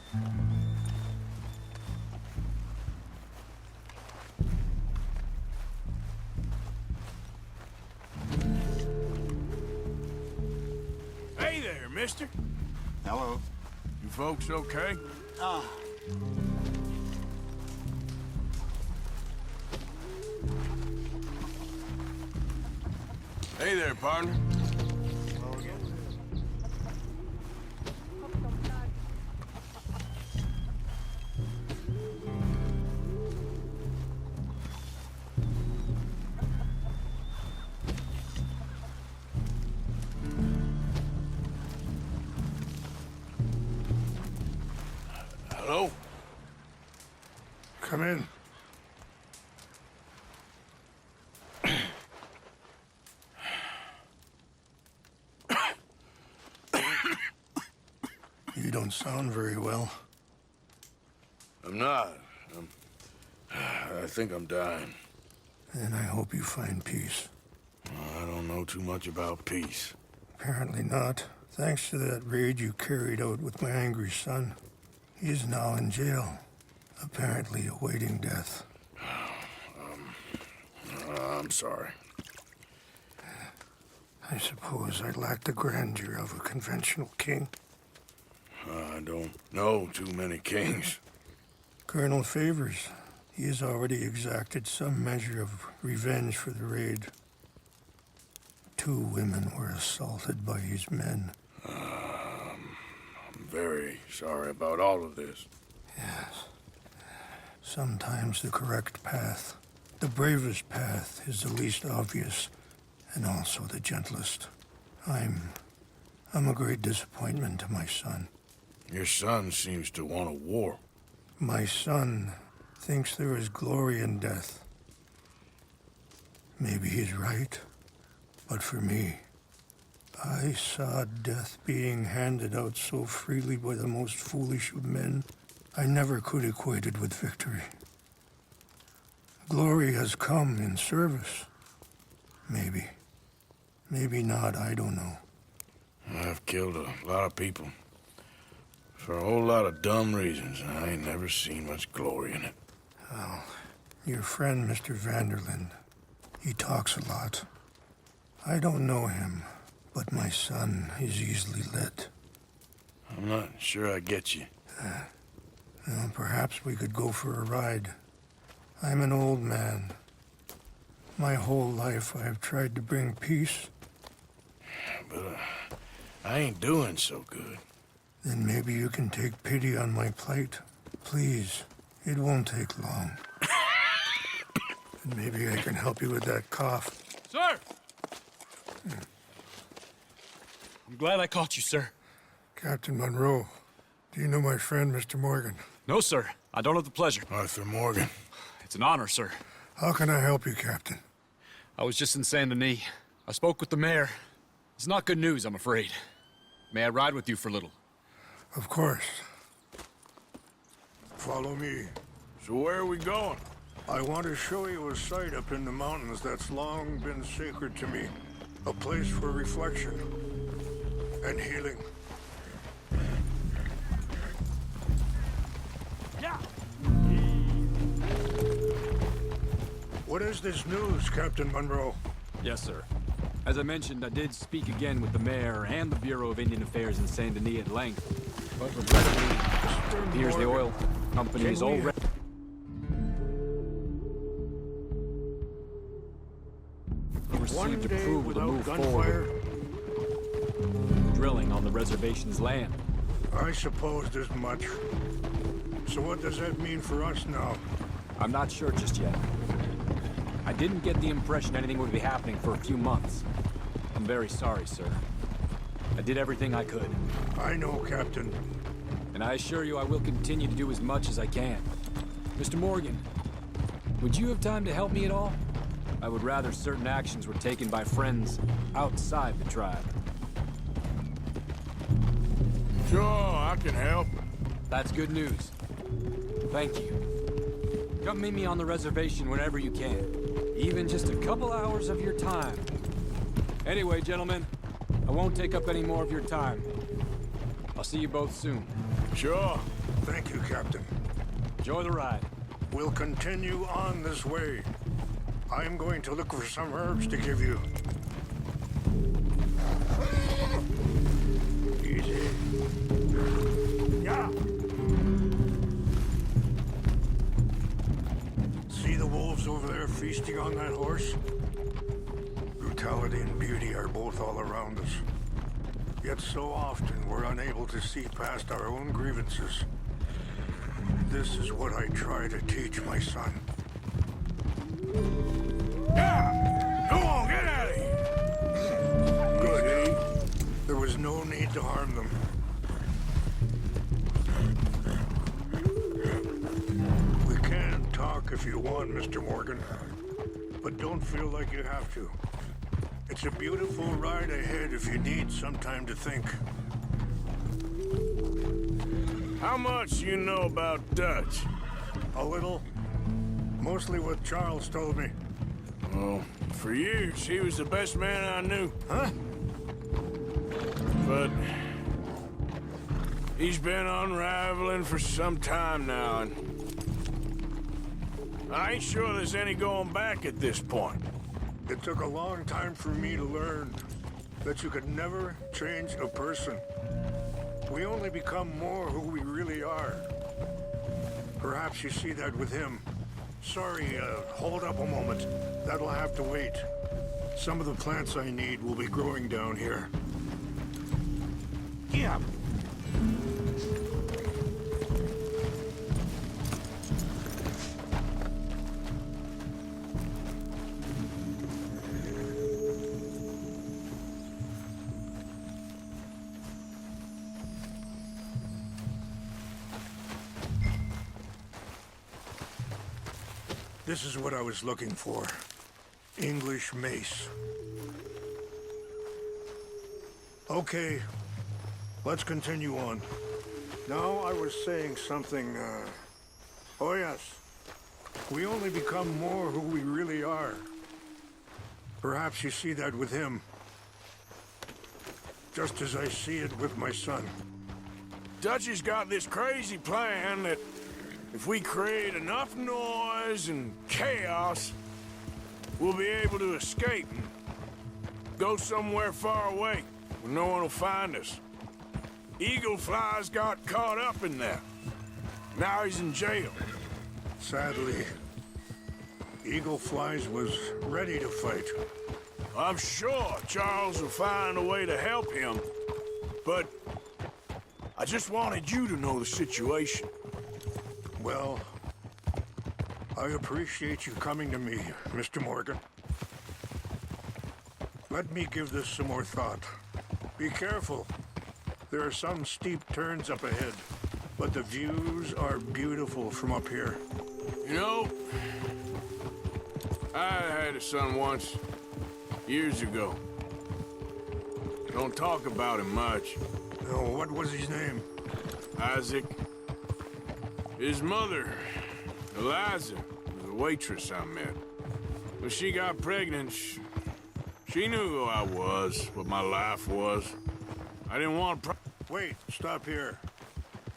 Hey there, mister. Hello. You folks okay? Ah. Hey there, partner. Hello again. Hello? Come in. You don't sound very well. I'm not. I think I'm dying. And I hope you find peace. I don't know too much about peace. Apparently not. Thanks to that raid you carried out with my angry son. He is now in jail, apparently awaiting death. I'm sorry. I suppose I lack the grandeur of a conventional king. I don't know too many kings. Colonel Favors, he has already exacted some measure of revenge for the raid. 2 women were assaulted by his men. I'm very sorry about all of this. Yes. Sometimes the correct path, the bravest path, is the least obvious, and also the gentlest. I'm a great disappointment to my son. Your son seems to want a war. My son thinks there is glory in death. Maybe he's right, but for me, I saw death being handed out so freely by the most foolish of men, I never could equate it with victory. Glory has come in service. Maybe. Maybe not, I don't know. I've killed a lot of people. For a whole lot of dumb reasons, and I ain't never seen much glory in it. Well, your friend, Mr. Vanderlyn, he talks a lot. I don't know him, but my son is easily led. I'm not sure I get you. Well, perhaps we could go for a ride. I'm an old man. My whole life I have tried to bring peace. But I ain't doing so good. Then maybe you can take pity on my plight. Please, it won't take long. And maybe I can help you with that cough. Sir! I'm glad I caught you, sir. Captain Monroe, do you know my friend, Mr. Morgan? No, sir. I don't have the pleasure. Arthur Morgan. It's an honor, sir. How can I help you, Captain? I was just in Saint Denis. I spoke with the mayor. It's not good news, I'm afraid. May I ride with you for a little? Of course. Follow me. So where are we going? I want to show you a site up in the mountains that's long been sacred to me. A place for reflection and healing. Yeah! What is this news, Captain Monroe? Yes, sir. As I mentioned, I did speak again with the mayor and the Bureau of Indian Affairs in Saint Denis at length. But regrettably, it appears the oil company is already received approval to move forward drilling on the reservation's land. I supposed as much. So what does that mean for us now? I'm not sure just yet. I didn't get the impression anything would be happening for a few months. I'm very sorry, sir. I did everything I could. I know, Captain. And I assure you I will continue to do as much as I can. Mr. Morgan, would you have time to help me at all? I would rather certain actions were taken by friends outside the tribe. Sure, I can help. That's good news. Thank you. Come meet me on the reservation whenever you can. Even just a couple hours of your time. Anyway, gentlemen, I won't take up any more of your time. I'll see you both soon. Sure. Thank you, Captain. Enjoy the ride. We'll continue on this way. I'm going to look for some herbs to give you. Easy. Yeah. See the wolves over there feasting on that horse? Brutality and beauty are both all around us. Yet so often we're unable to see past our own grievances. This is what I try to teach my son. Yeah! Go on, get out of here! Good. There was no need to harm them. We can talk if you want, Mr. Morgan. But don't feel like you have to. It's a beautiful ride ahead if you need some time to think. How much you know about Dutch? A little. Mostly what Charles told me. Well, for years, he was the best man I knew. Huh? But he's been unraveling for some time now, and I ain't sure there's any going back at this point. It took a long time for me to learn that you could never change a person. We only become more who we really are. Perhaps you see that with him. Sorry, hold up a moment. That'll have to wait. Some of the plants I need will be growing down here. Yeah. This is what I was looking for. English mace. Okay, let's continue on. Now I was saying something, Oh yes, we only become more who we really are. Perhaps you see that with him. Just as I see it with my son. Dutchy's got this crazy plan that if we create enough noise and chaos, we'll be able to escape and go somewhere far away where no one will find us. Eagle Fly's got caught up in that. Now he's in jail. Sadly, Eagle Flies was ready to fight. I'm sure Charles will find a way to help him, but I just wanted you to know the situation. Well, I appreciate you coming to me, Mr. Morgan. Let me give this some more thought. Be careful. There are some steep turns up ahead, but the views are beautiful from up here. You know, I had a son once, years ago. Don't talk about him much. Oh, what was his name? Isaac. His mother, Eliza, was a waitress I met. When she got pregnant, she knew who I was, what my life was. I didn't want to... Wait, stop here.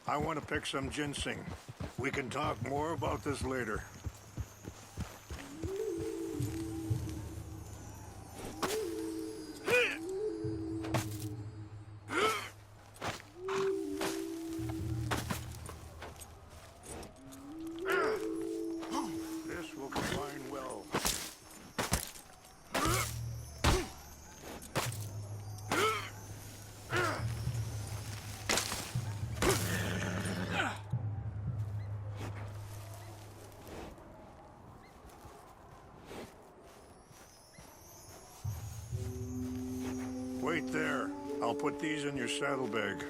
I want to pick some ginseng. We can talk more about this later. This will combine well. Wait there. I'll put these in your saddlebag.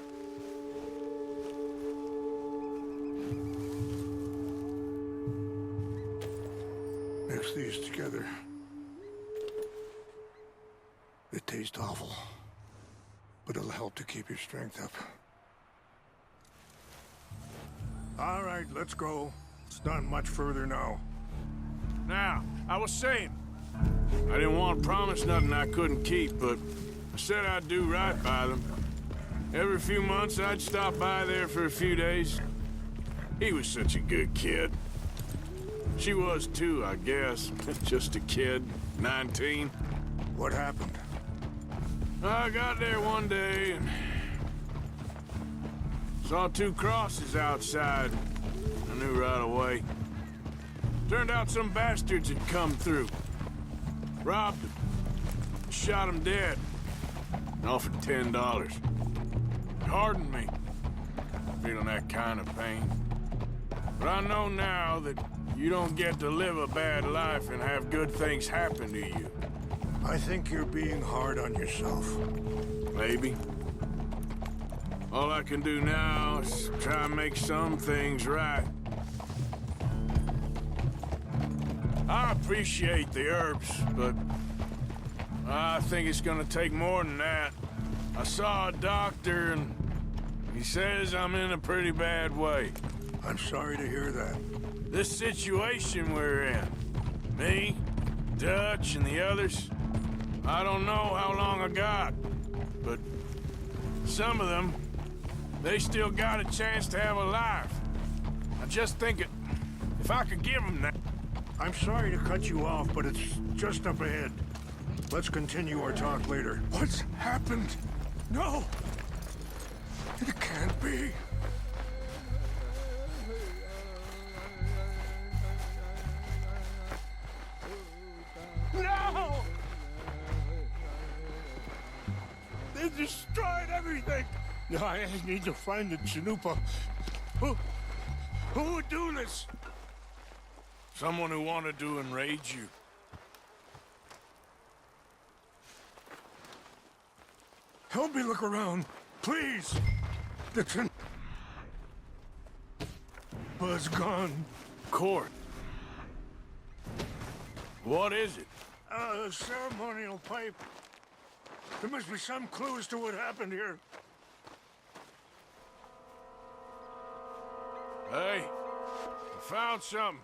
Mix these together. They taste awful, but it'll help to keep your strength up. All right, let's go. It's not much further now. Now, I was saying, I didn't want to promise nothing I couldn't keep, but I said I'd do right by them. Every few months, I'd stop by there for a few days, He was such a good kid. She was too, I guess. Just a kid, 19. What happened? I got there one day and saw 2 crosses outside. I knew right away. Turned out some bastards had come through. Robbed him. Shot him dead. And offered $10. It hardened me. Feeling that kind of pain. But I know now that you don't get to live a bad life and have good things happen to you. I think you're being hard on yourself. Maybe. All I can do now is try and make some things right. I appreciate the herbs, but I think it's gonna take more than that. I saw a doctor and he says I'm in a pretty bad way. I'm sorry to hear that. This situation we're in, me, Dutch, and the others, I don't know how long I got, but some of them, they still got a chance to have a life. I just think if I could give them that. I'm sorry to cut you off, but it's just up ahead. Let's continue our talk later. What's happened? No! It can't be. No! They destroyed everything! I need to find the Chanupa. Who would do this? Someone who wanted to enrage you. Help me look around, please. The Chanupa's gone. Court. What is it? A ceremonial pipe. There must be some clues to what happened here. Hey, I found something.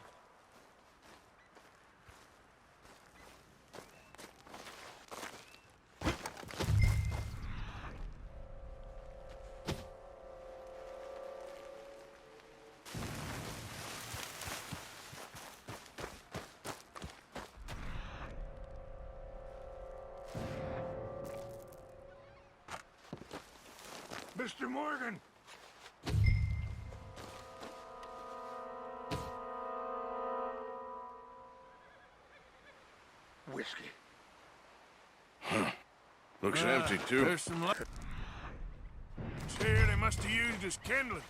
Mr. Morgan! Whiskey. Looks empty, too. There's some light. It's here. They must have used as kindling.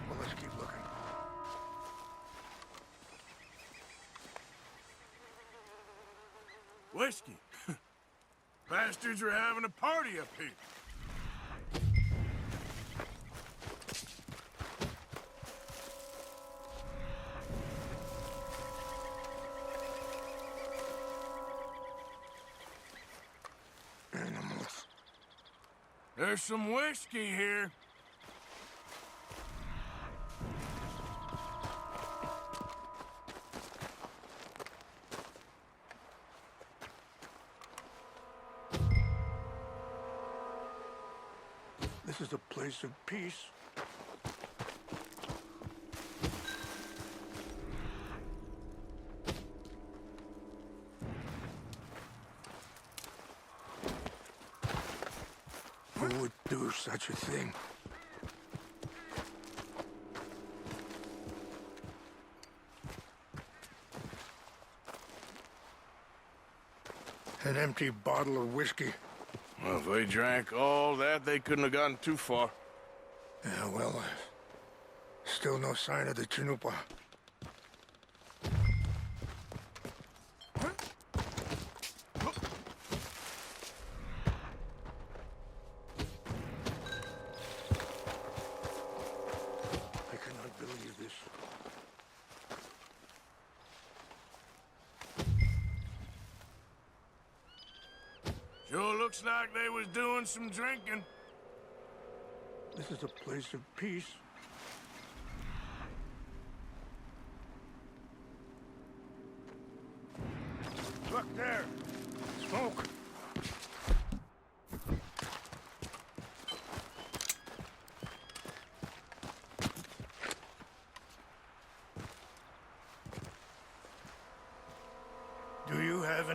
Well, let's keep looking. Whiskey. Bastards are having a party up here. Animals. There's some whiskey here. This is a place of peace. Who would do such a thing? An empty bottle of whiskey. Well, if they drank all that, they couldn't have gotten too far. Yeah, well, still no sign of the Chanupa. I cannot believe this. Sure looks like they was doing some drinking. This is a place of peace. Look there! Smoke!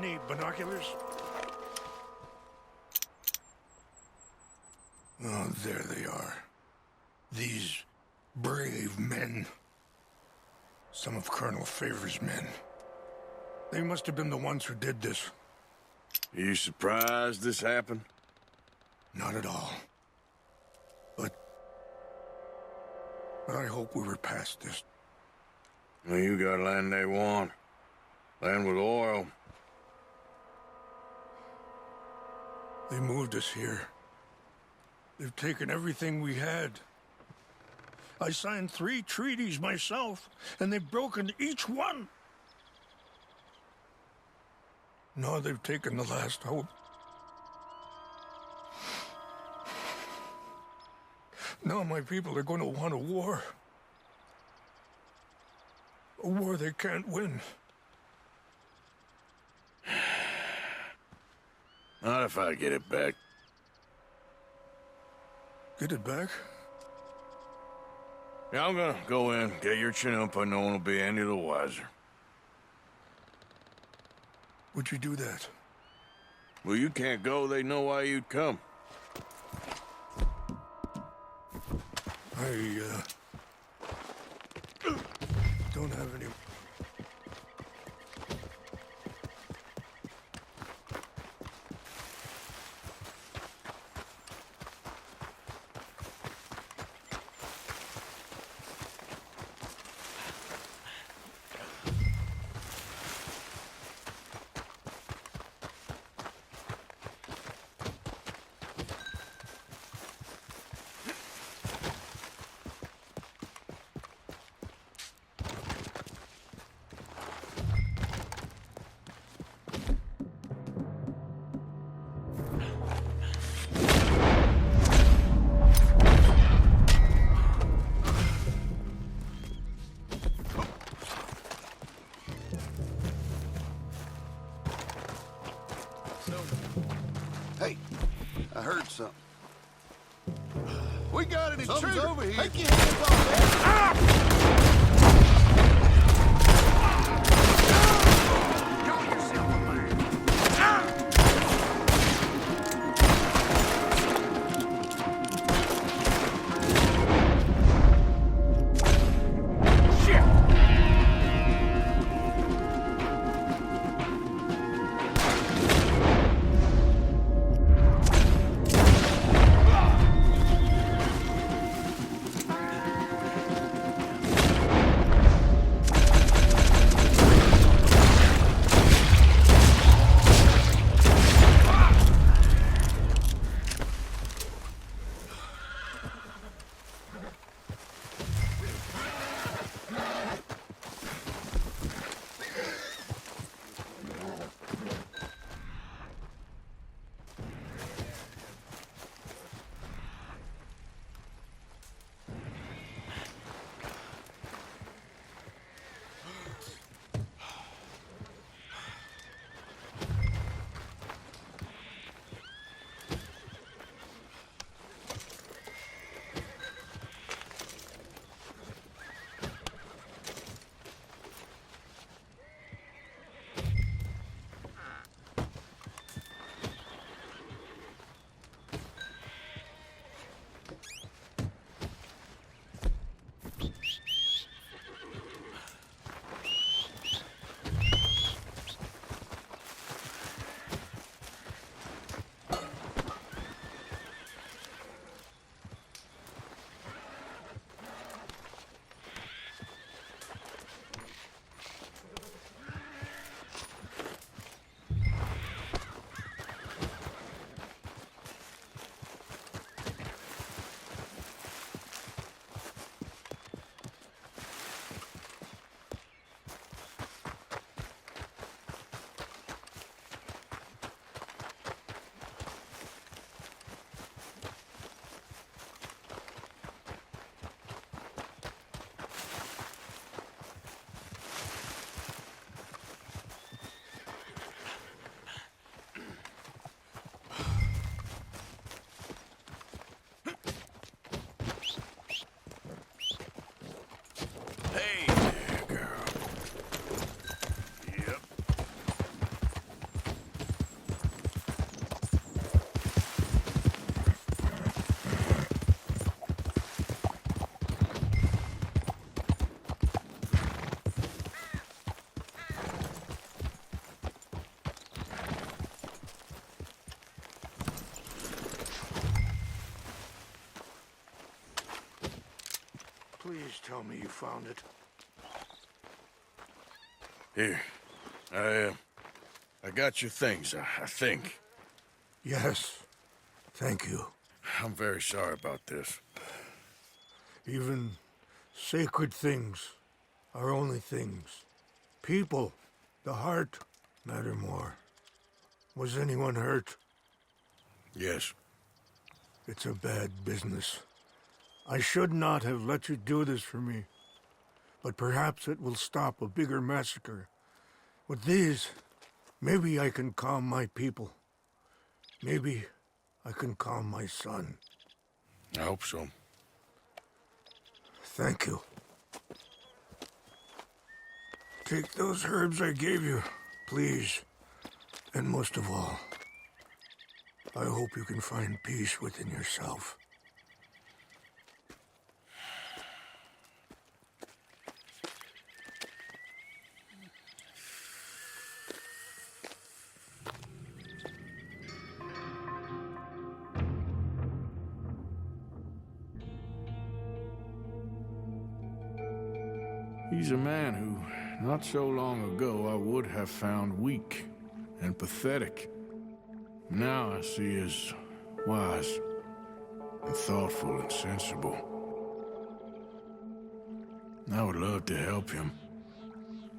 any binoculars? Oh, there they are. These brave men. Some of Colonel Favor's men. They must have been the ones who did this. Are you surprised this happened? Not at all. But I hope we were past this. Well, you got land they want. Land with oil. They moved us here. They've taken everything we had. I signed 3 treaties myself, and they've broken each one. Now they've taken the last hope. Now my people are going to want a war. A war they can't win. Not if I get it back. Get it back? Yeah, I'm gonna go in, get your Chinook, but no one will be any the wiser. Would you do that? Well, you can't go, they know why you'd come. I, don't have any... Hey, I heard something. We got an intruder. Something's over here. Take your hands off that. Please tell me you found it. Here. I got your things, I think. Yes. Thank you. I'm very sorry about this. Even sacred things are only things. People, the heart, matter more. Was anyone hurt? Yes. It's a bad business. I should not have let you do this for me. But perhaps it will stop a bigger massacre. With these, maybe I can calm my people. Maybe I can calm my son. I hope so. Thank you. Take those herbs I gave you, please. And most of all, I hope you can find peace within yourself. He's a man who, not so long ago, I would have found weak and pathetic. Now I see as wise and thoughtful and sensible. I would love to help him,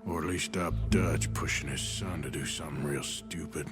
or at least stop Dutch pushing his son to do something real stupid.